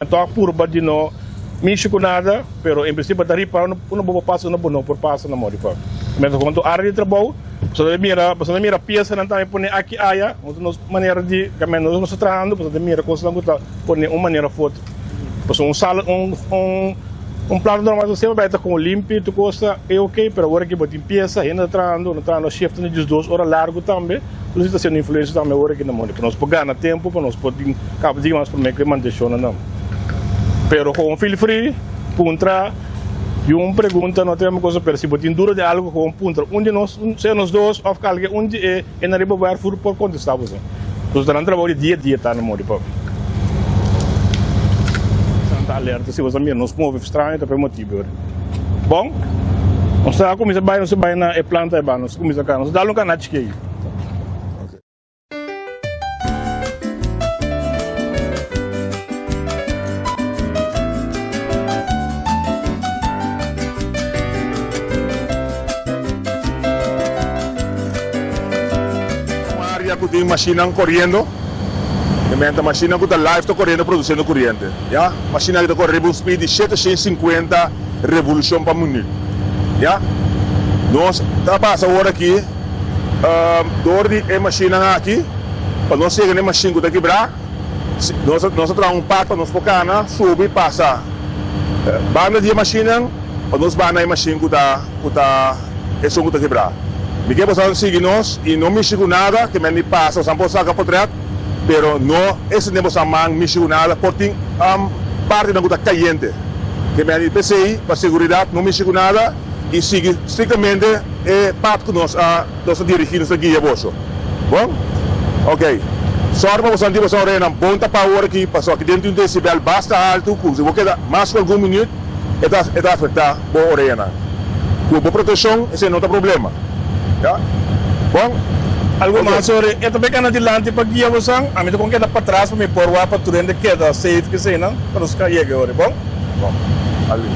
Então, por de não mexer com nada, pero em princípio daí para não vou passar não por passar na mão de pá. Mas quando a área de trabalho, você mira peça não também põe aqui aia, outra maneira de caminho nós trabalhando, você mira coisa não tá põe uma maneira foto. Pues sala um plano normal você vai estar com limpo, tu costa é ok, pero agora que botar peça ainda trabalhando shift de 2 horas largo também. Isso está sendo influência também agora que não manda, para nós pegar na tempo, para nós poder cabo de mais para mim que manter não. Pero com feel free, puntra, e uma pergunta não tem uma coisa, pero se botin duro de algo com puntra, onde nós, se nós dois, ou alguém, onde é na riba vai por contestar você. Então, durante o trabalho dia tá no modo para. Santa alerta, se você nos move estranho, tá por motivo. Bom, nós está começando bem, nós vai na planta, nós começa cá, nós dá um canal de que que tem máquina correndo, a máquina que está live está correndo produzindo corrente, já? Máquina que está correndo com speed de 750 revoluções por minuto, já? Nós está passando agora aqui, dor de máquina aqui, para nós chegar na máquina que está quebrar, nós trazemos pato para nós focar na sube e passa, banda de máquina, para nós banda de máquina que está quebrar. Ninguém pode seguir nós e não mexer com nada, que me passa, só pode sacar por trás, pero não, esse não pode mexer com nada, porque parte da coisa caliente. Que me PCI, para segurança, não mexer com nada e seguir estritamente parte que nós dirigimos aqui a bolso. Bom? Ok. Só para você não ter uma ponta power aqui, passou aqui dentro de um decibel basta alto, se você quer mais de algum minuto, está afetar a orelha. Com boa proteção, esse não tem problema. Ya, bom, algo mais sobre, eu também quero adiante para guiar você, a mim com que dá para trás para me pôr o para turende que dá safe que sei não, para os cair agora, bom? Bom, ali.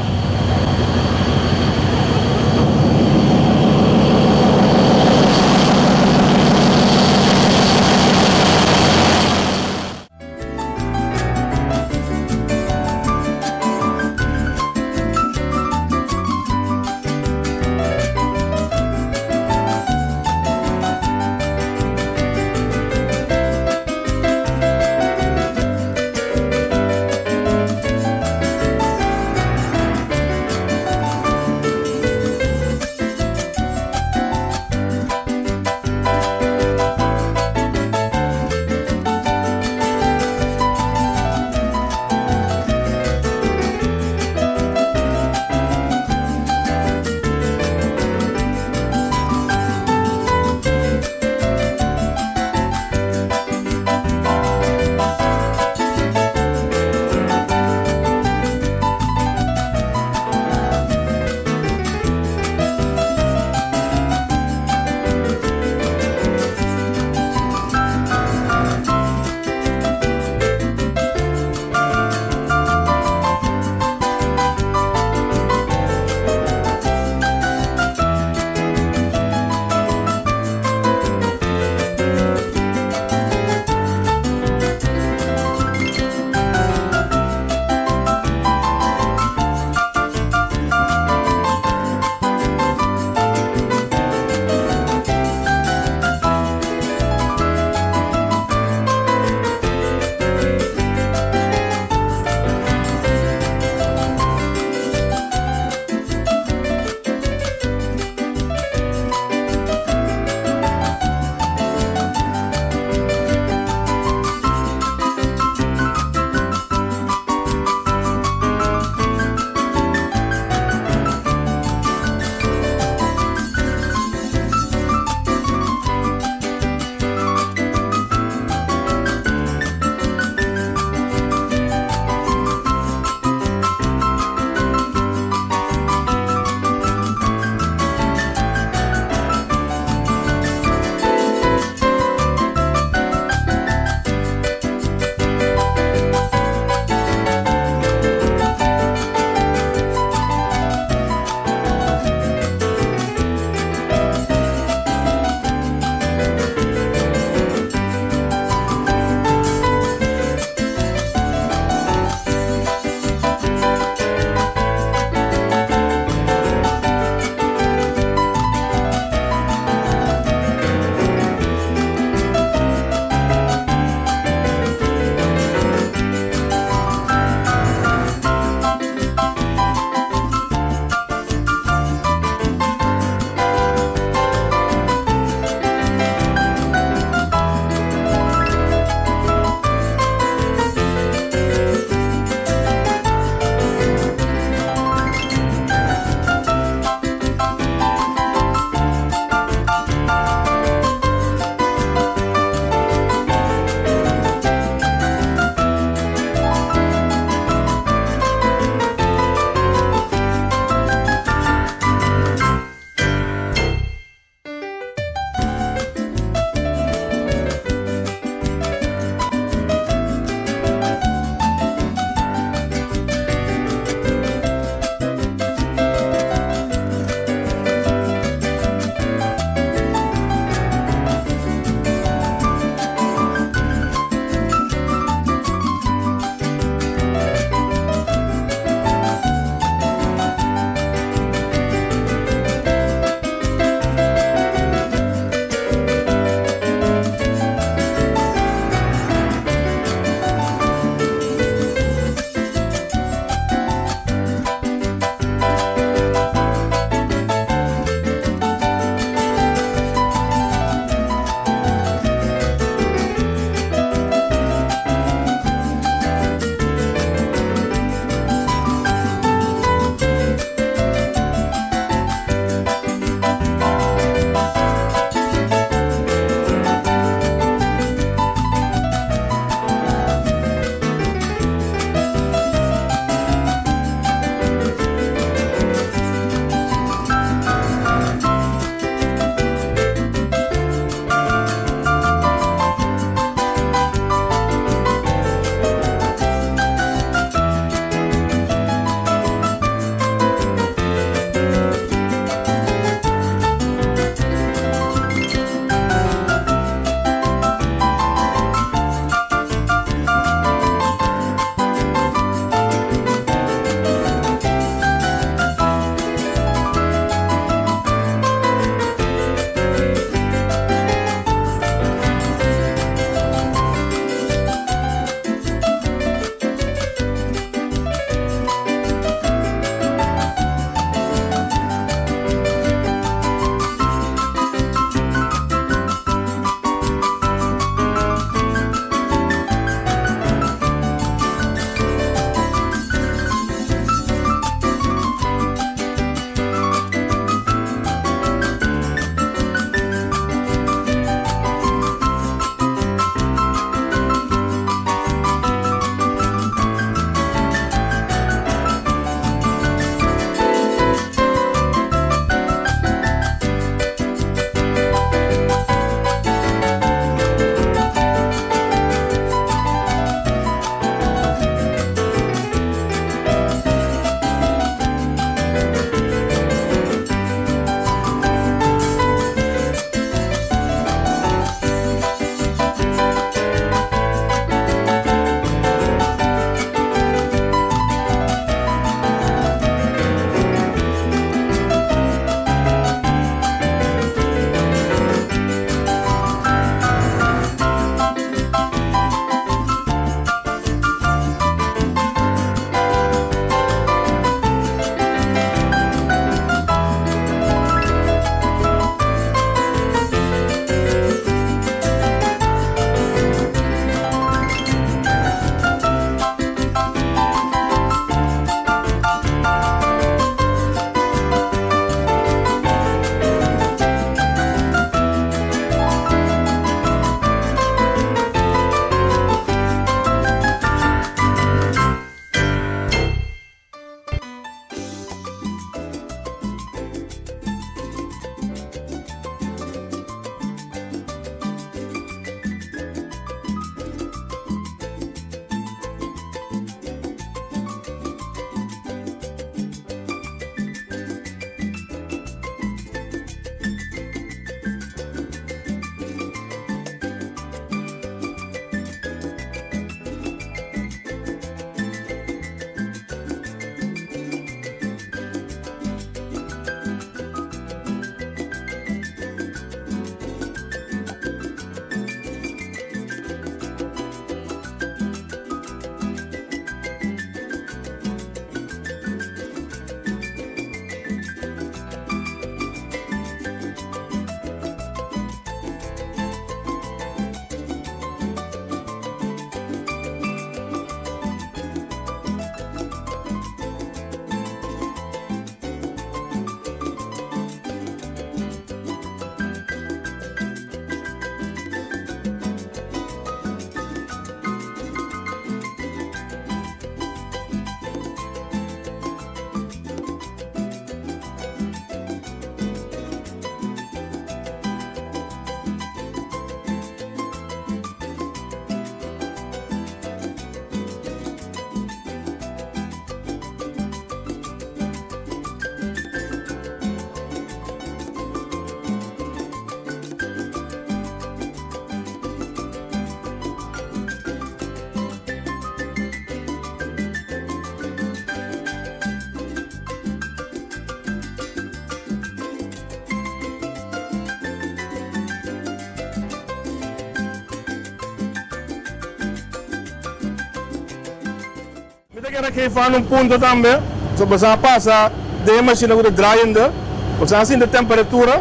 Kita kira que vai num ponto também, só você passa de máquina que draaiende, você assim de temperatura,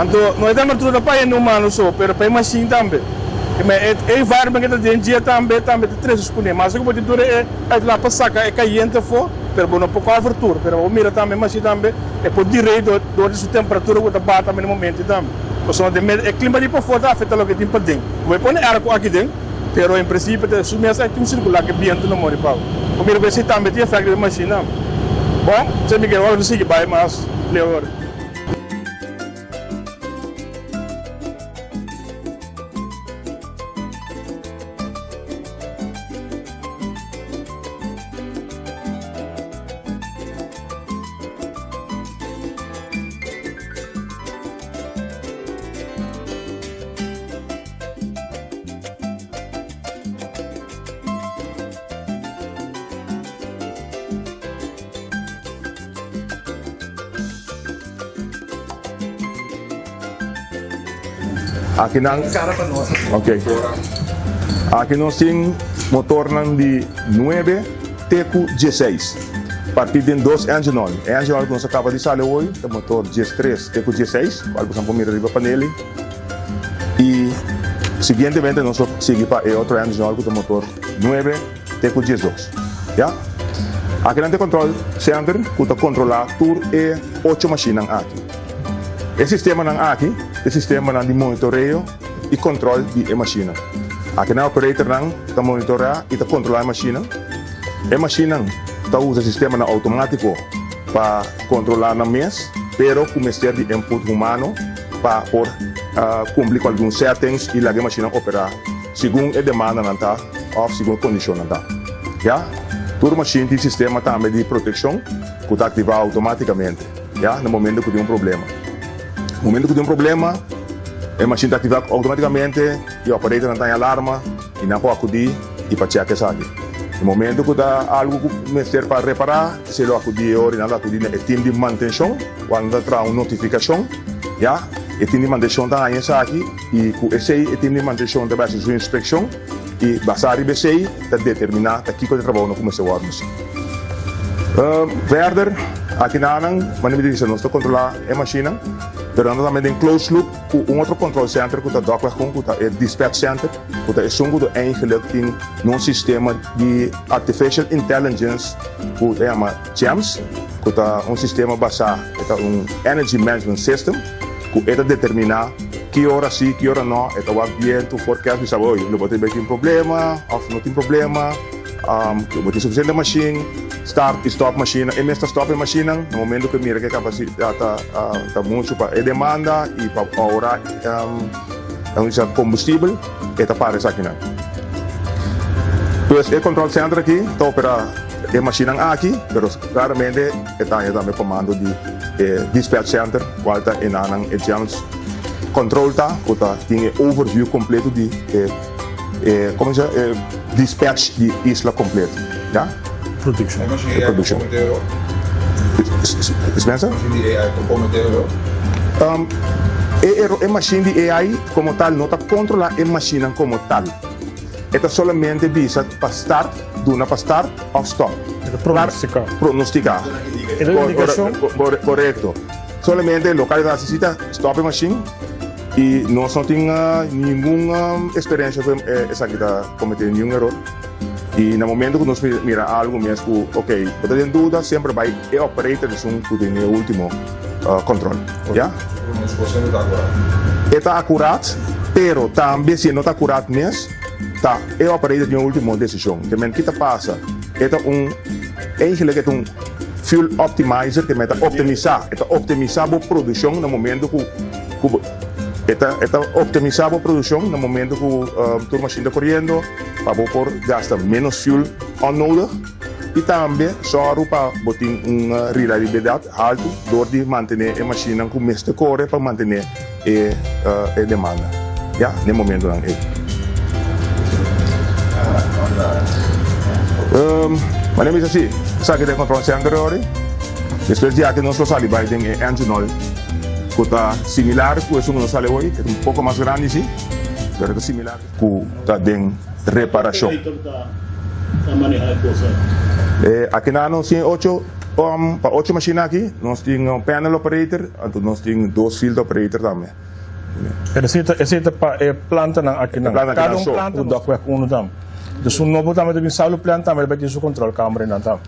então não é temperatura para ir no humano só, mas para a máquina também. Mas é environment que tem dia também de três disponível, mas o que pode dizer é lá para sacar é caliente for, mas não pouco abertura, mas o mira também máquina também é por direito do de temperatura que está também no momento também. Então é clima de para fora afeta o que tem para dentro. Vai pôr ar aqui dentro, mas em princípio é submessa tem um circular que viento no mori pau. O mira vai ser também tem efeito de máquina. Bom, você me quer agora não sigue vai mas leu agora. Aqui nang okay. Aqui nós temos motor de 9 TQ16. Partido de 2 engine oil. Engine oil que nós acaba de sair hoje, é motor G3 TQ16, qual você pode mirar para nele. E seguintemente nós seguimos para outro engine oil com o motor 9 TQ12. Já? Aqui nós temos control center que controla tour e 8 máquinas aqui. Esse sistema aqui, é sistema de monitoreio e controle de máquina. Aqui na operator está monitorar e controlar a máquina. A máquina usa sistema automático para controlar na mês, pero com mistério de input humano para cumprir com alguns settings e a máquina operar segundo a demanda ou segundo a condição. Já? Toda máquina tem sistema também de proteção que está ativado automaticamente, já? No momento que tem um problema. No momento que tem um problema, a máquina está ativada automaticamente e o operator não tem alarma e não pode acudir e para checar isso aqui. No momento que dá algo que serve para reparar, se ele acudir ou não acudir, é time de manutenção, quando traz uma notificação, já? O time de manutenção está aí aqui e com esse time de manutenção vai fazer uma inspeção e basar e BCI para determinar aqui que o trabalho não começa a ordem. Verder, aqui na maneira nós controlar a máquina. Pero nós também tem closed loop com outro control center que está dockler com é dispatch center que é só eigenlijk tem um sistema de artificial intelligence que é chama GEMS que é sistema baseado é energy management system que é determinar que hora sim, que hora não, é o ambiente, o forecast, e sabe, não pode ter um problema, ou não tem problema, pode ter suficiente máquina, start e stop máquina, e mesmo stop a máquina, no momento que mira que a capacidade está muito para a demanda e para ahorrar combustível, está para essa máquina. Então, o control center aqui está operando a máquina aqui, mas claramente está também comando de dispatch center, qual está em anang agents control tem overview completo de como se dispatch de isla completo, já? Production. Production. Dispensa? A machine de AI como tal não está controlar a máquina como tal. Está solamente visa para start, duna para start ou stop. Pronosticar. Correto. Solamente o local necessita stop a machine e nós não temos nenhuma experiência com essa que está cometendo nenhum erro. E no momento que nós mira algo mesmo, ok, você tem dúvida, sempre vai o operator que tem o último controle, já? Está acurado, pero também se não está acurado mesmo, tá, o operator tem a última decisão. Também o que passa, eigenlijk é um fuel optimizer que vai optimizar a produção no momento que optimizar a produção no momento que a máquina está correndo para gastar menos fuel onnodig e também só para botar uma reliabilidade alta de manter a máquina com mais de corre para manter a demanda, já, no momento não é. Mas é assim, sabe que tem control center agora, depois de que nós saímos vai ter engine oil que está similar com isso que nós saímos hoje, é pouco mais grande sim, mas é similar com está de reparação. Está manejar a coisa. Aqui nós temos 8 máquinas aqui, nós temos um panel operator, então nós temos 2 field operator também. Essa planta aqui não. Cada planta o doc com um tam. Então não botar mais de salo planta, mas vai ter seu controle câmera não tam.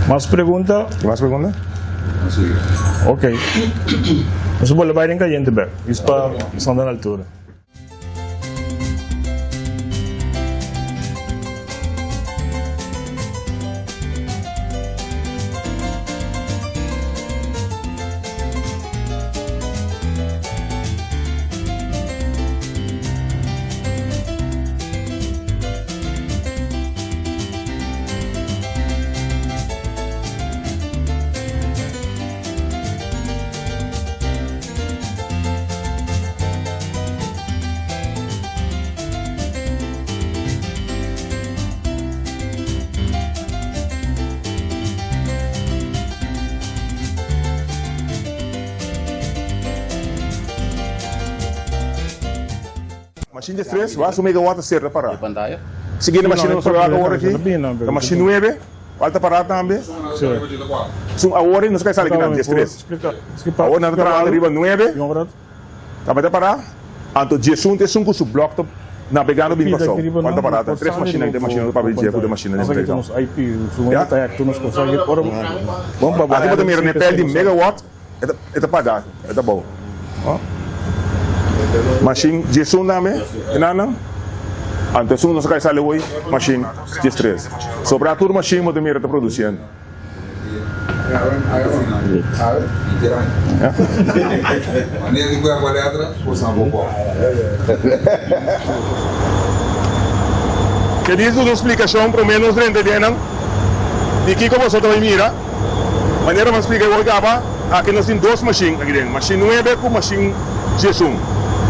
Mais pergunta? Mais pergunta? Ok. Nós vamos levar em caliente, bem. Isso para são da altura. Machine de 3, vai assumir que o water serra para. Pantalla? Seguindo a machine no celular agora aqui. A machine 9, alta parada também. Sim. Agora não se quer sair aqui na 3. Agora não está arriba 9. Tá para parar. Anto dia sunte sunku su bloco navegando bem passou. Alta parada, 3 máquinas de machine para ver dia de machine de 3. Nos IP, sumanda tá que nós consegue por bom para aqui bota mira ne pele de megawatt. É para dar, é bom. Machine G1 name, enana. Ante sun não se cai sale hoje, machine G3. Sobre a turma machine mo de mira tá produzindo. Maneira de coisa Aqualectra, força na boca. Que diz uma explicação para menos de entender, de que como você também mira, maneira mais explicar o que aqui nós temos 2 machines aqui dentro, machine 9 com machine G1.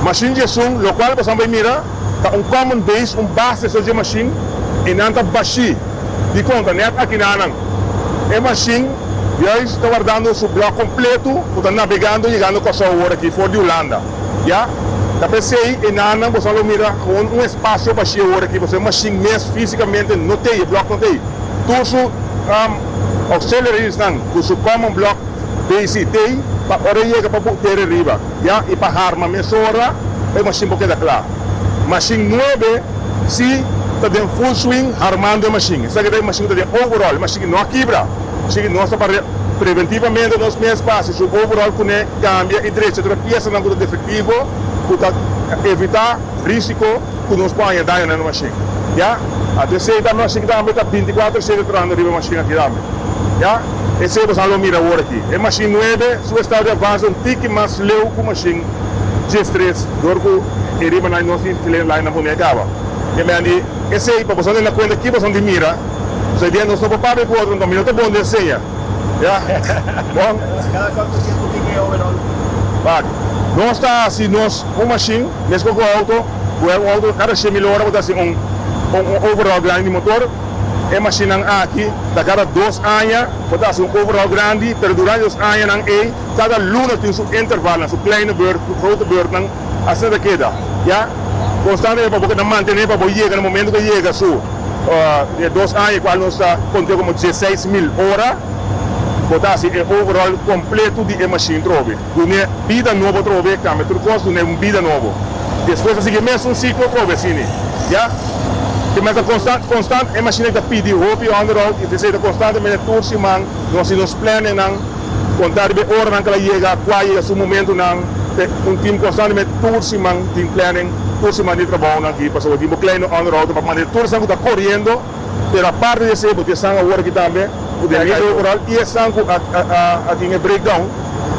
Machine G1, lo qual você também mira, tá common base, base de machine, e não tá baixi, de conta, net aqui não. É machine, já está guardando o bloco completo, está navegando e chegando com a sua hora aqui, fora de Holanda. Já? Da PC e não, você não mira com espaço para a hora aqui, você machine mesmo fisicamente não tem, o bloco não tem. Tudo auxiliaries não, o common block base tem, para hora chega para ter arriba. Já? E para arma mesora, é machine porque dá claro. Machine 9, se está em full swing, armando a machine. Essa aqui é a machine que está em overall, a machine não quebra. Machine não está para preventivamente nos meus passos, o overall que cambia e direito, outra peça não é defectivo, para evitar risco que nos põe daño na machine. Já? Até se a machine também está 24/7 trando a machine aqui também. Já? Esse é o que mira agora aqui. A machine 9, seu estado de avanço um tique mais leu que a machine G3, dorco e riba na nossa filha lá na boneca. E me andi, esse aí para você na conta aqui você de mira, você dia nós não papar com outro, então minuto bom de senha. Já? Bom. Cada quanto tempo tem que overall? Vale. Nós está assim, nós uma machine, mesmo com o auto, cada 100.000 horas botar assim overall grande de motor. É machine aqui, da cada 2 anos, botar assim overall grande, mas durante os anos cada luna tem seu intervalo, seu kleine beurt, seu grote beurt, assim daqui da, já? Constante para poder manter para poder chegar no momento que chega su, de 2 anos, qual nós está contando como 16.000 horas, botar assim overall completo de machine trove, uma vida nova trove, câmbio tudo custo, uma vida nova. Depois assim que mesmo ciclo trove assim, já? Que mas constante é machine que pede roupa e underall e precisa constantemente tour simang nós nos planos não contar de hora não que ela chega qual é o momento não time constantemente tour simang team planning tour simang de trabalho aqui para o time kleino underall para manter tour sangue está correndo pero a parte de ser porque sangue agora aqui também o de oral e sangue a tinha breakdown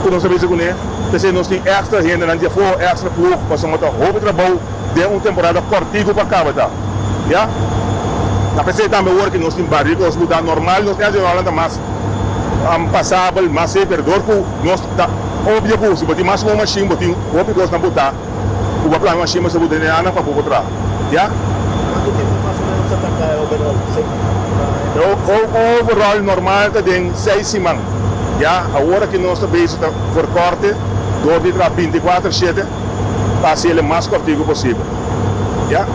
que nós sabemos que né porque nós tem extra gente não dia for extra pouco para o roupa trabalho de uma temporada cortigo para cá tá. Já? Na PC também agora que nós temos barriga, nós mudar normal, nós temos Holanda mais passável, mais severo, que nós está óbvio que se botar mais uma machine, botar óbvio que nós não botar, o papel machine mas botar nada para botar, já? Quanto tempo mais ou menos você está overall? O overall normal está em 6 semanas, já? Agora que nós estamos por corte, do para 24/7, para ser o mais cortigo possível, já?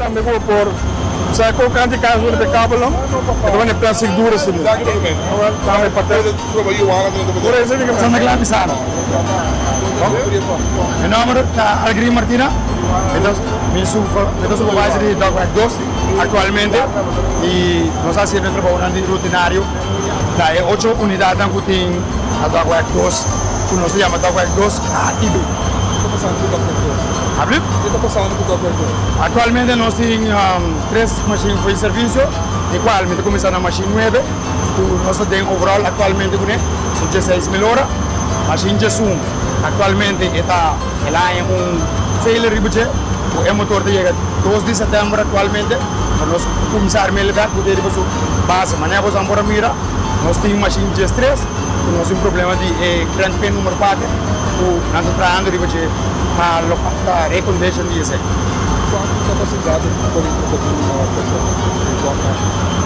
também vou pôr. Sai com canto de casa de cabo não? Então é plástico duro assim. Também papel. Por isso fica Sono Clap Pisano. Meu nome é Algrim Martina. Eu sou supervisor de Dog Wack 2 atualmente e nós fazemos trabalho rutinário da 8 unidades que tem a Dog Wack 2, que nós chamamos Dog Wack 2 ativo. Atualmente nós temos 3 máquinas de serviço, igualmente começando a máquina 9, que nós temos overall atualmente são 16.000 horas. A máquina 1 atualmente está em failure budget, o motor chega 2 de setembro atualmente, nós começar a melhorar poder de base, mas nós vamos a mira, nós temos máquina 3, nós temos problema de grande pen número 4, que nós estamos trabalhando de budget para recondition disso.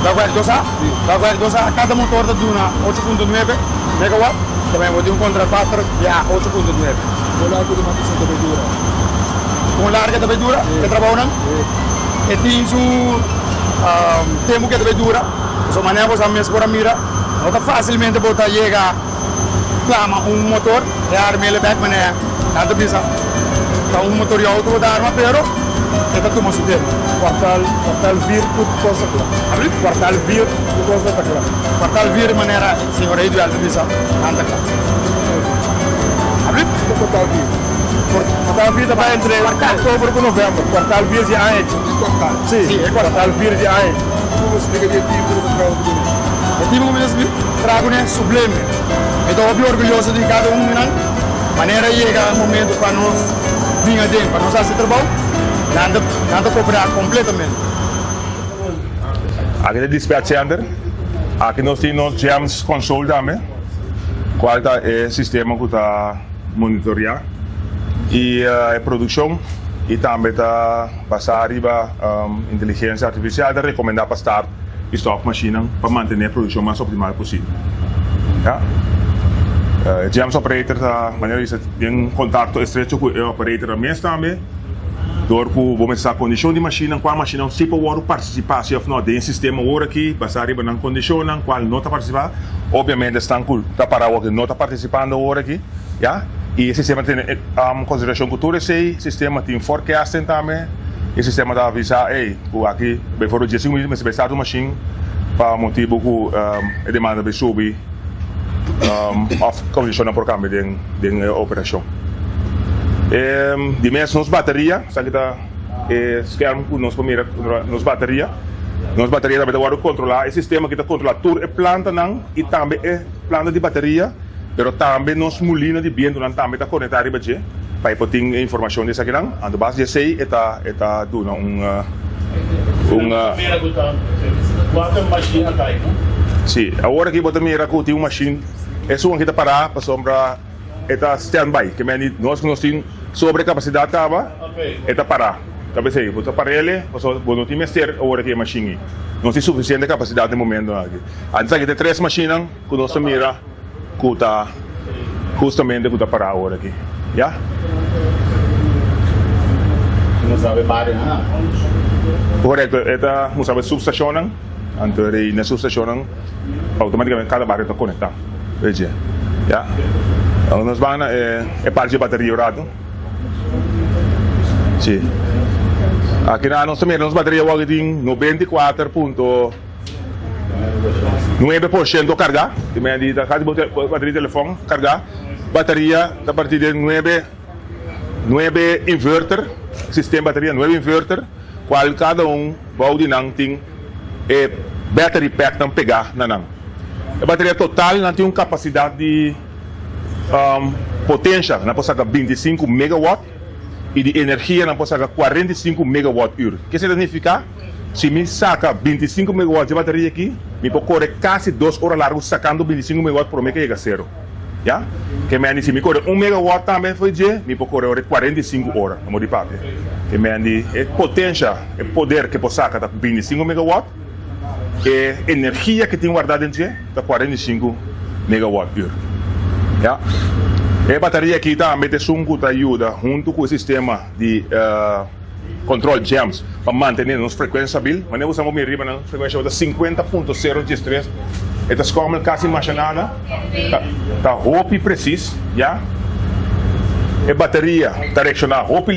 Da Wack 2 a cada motor da Duna 8.9 megawatt, também vou ter um contra 4 e a 8.9. Com larga também dura, que trabalham, e tem o tempo que também dura, so manejamos a mesma por mira, não facilmente botar chega clama motor, e a arma ele back mané, nada bisa, tá motor e auto da arma pero kita tu masuk dia quartal vir tudo coisa lá. abrir Quartal vir tudo coisa tá lá. quartal vir maneira senhor aí do alto bisa anda cá abrir Quartal vir vai entre outubro com novembro. Quartal vir de ano. Sim, é quartal vir de ano. o time como eles trago né sublime então eu orgulhoso de cada né maneira chega o momento para nós vir a tempo para nós fazer trabalho nada cobrar completamente. Aqui é dispatch center. Aqui nós temos jams console também. Qual é o sistema que está monitoreando e a produção e também está passar arriba inteligência artificial de recomendar para start e stop máquina para manter a produção mais optimal possível. Ja? Jams operator tá maneira isso tem contato estreito com o operator a mesmo também. Door ku começar a condição de máquina, qual máquina se pode participar, se não tem sistema agora aqui, passar arriba na condição, qual não está participando, obviamente estão tá para o que não está participando agora aqui, já? E o sistema tem consideração cultura sei, sistema tem forecasting também, e o sistema dá avisar, ei, aqui, bem fora de 5 minutos, mas vai estar uma máquina para motivo que a demanda vai subir, of condição por cambio de operação. De mesmo nos bateria, sabe da scherm com nos primeira nos bateria também agora controlar o sistema que está controlar toda a planta não e também é planta de bateria, pero também nos molina de viento não também está conectado para você para poder informação dessa aqui não, ando base de sei está dando Quatro máquinas tá aí, não? sim, agora que botar mira com uma machine é só que está parar para sombra está standby, que nós temos sobrecapacidade tava, está parar. Talvez aí, você para ele, você não tem mais ter agora que é machine. Não tem suficiente capacidade no momento aqui. Antes aqui tem 3 máquinas que nós mira que está justamente que está parar agora aqui, já? Não sabe para nada. Correto, esta não sabe subestação, antes de na subestação, automaticamente cada barrio está conectado, veja, já? Nós vamos é parte de bateria orado. Sim. Aqui na nossa mesma bateria hoje tem 94.9% carga. Também da cada bateria de telefone carga. Bateria a partir de 9 inverter, sistema bateria 9 inverter, qual cada vai não tem battery pack não pegar não. A bateria total não tem uma capacidade de potência, não pode sacar 25 megawatt e de energia não pode sacar 45 megawatt-hora. O que significa? Se me saca 25 megawatt de bateria aqui, me pode correr quase 2 horas largas sacando 25 megawatt por mês que chega a zero. Já? Que me se me correr 1 megawatt também foi dia, me pode correr 45 horas, amor de papo. Que me é potência, é poder que pode sacar 25 megawatt, e energia que tem guardado em dia, 45 megawatt-hora. Ja? A bateria aqui também tem que ajuda junto com o sistema de control jams para manter nossa frequência stabil. Mas nós usamos riba na frequência de 50.0 de estresse. Esta escola quase machinada, tá roupa preciso, já. A bateria direcionar roupa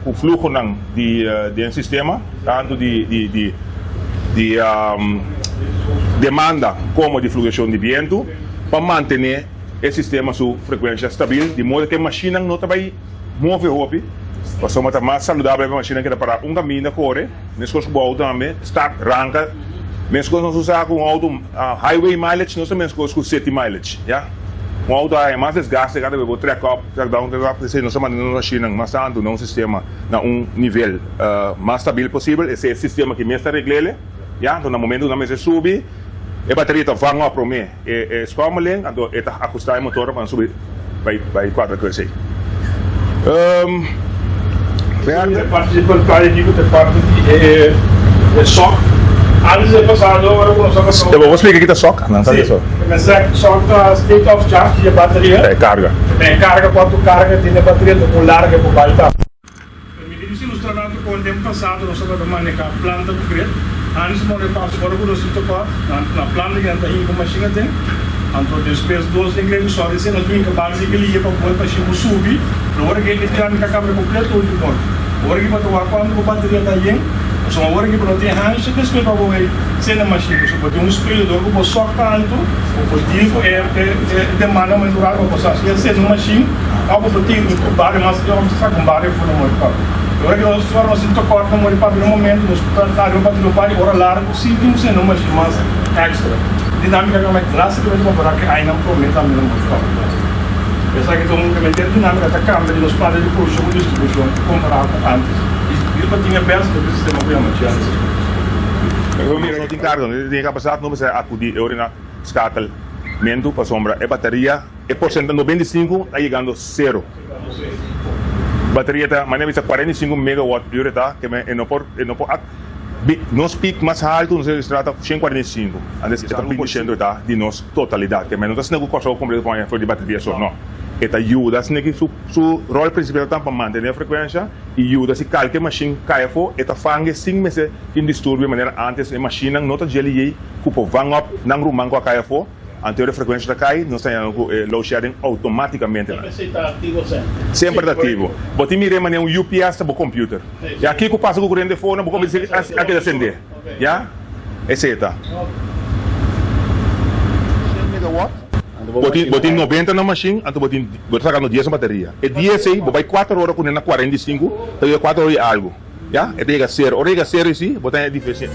o fluxo de sistema, tanto de demanda como de flutuação de vento, para manter o sistema sua frequência stabil, de modo que a máquina não vai mover roupa. Para ser mais saudável, a máquina que para caminho corre, mesmo com o auto também, start, arranca, mesmo nós usamos um auto highway mileage, nós também usamos com city mileage, já. Um auto é mais desgaste, cada vez track up, track down, nós estamos mandando a máquina mais tanto num sistema na nível mais stabil possível, esse é o sistema que mais está reglado, já. Então no momento que nós subir, a bateria está vanga a promer, é escola, então está ajustar o motor para subir, vai 4 kg. Participa aqui com a parte de SOC. Antes de passar agora com a SOC. Eu vou explicar aqui da SOC. Não, sim, SOC está state of charge de bateria. É carga. É carga, quanto carga tem a bateria, do larga para baixo. Me diz ilustrar com o tempo passado, nós estamos manejar a planta do grid. Antes de nós passar agora com o nosso na planta que está indo com a máquina tem. Então, depois dos ingredientes só desse nós temos que basicamente para o machine subir, agora que ele tem a câmera completa ou de ponto. Agora que para quando a bateria está indo, só agora que para ter range, depois para o ser na machine, só para ter espelhador que só tanto, o tempo demanda mais durar para passar. Se ele ser na machine, algo para ter um barre mais de onde está com barre for no mercado. Agora que nós estamos em tocar no mercado no momento, nós trataremos para ter um barre hora largo, sim, temos ser na machine mais extra. Dinâmica que é drásticamente comparar que ainda não promete também no mercado. Pensar que todo mundo que a dinâmica da câmera e nos planos de produção e distribuição comparado com antes. Isso para ter peça do sistema que é antes. Eu miro não tem carga, não tem capacidade, não precisa acudir na escatamento para sombra. A bateria, é porcento 95 está chegando 0. Bateria está, mas não 45 megawatt por hora, que é não por nos pico mais alto, nos trata 145, antes está 1% de nossa totalidade, que não está sendo quase completo com a de bateria só, não. Esta ajuda, assim que seu rol principal é para manter a frequência e ajuda se qualquer máquina cai fora, esta fanga sem meses que distúrbio de maneira antes a máquina não está gelada, que o vang up não rumang com a cai fora, anterior a frequência cai, nós temos load shedding automaticamente. Sempre está ativo sempre. Sempre está ativo. Você mira maneira um UPS para o computer. E aqui que passa com o corrente de fora, não pode aqui acender. Já? Esse está. Botin 90 na machine, então botin sacando 10 bateria. E 10 aí, vai 4 horas com na 45, então 4 horas e algo. Já? E chega 0. Hora chega 0 assim, botar é difícil.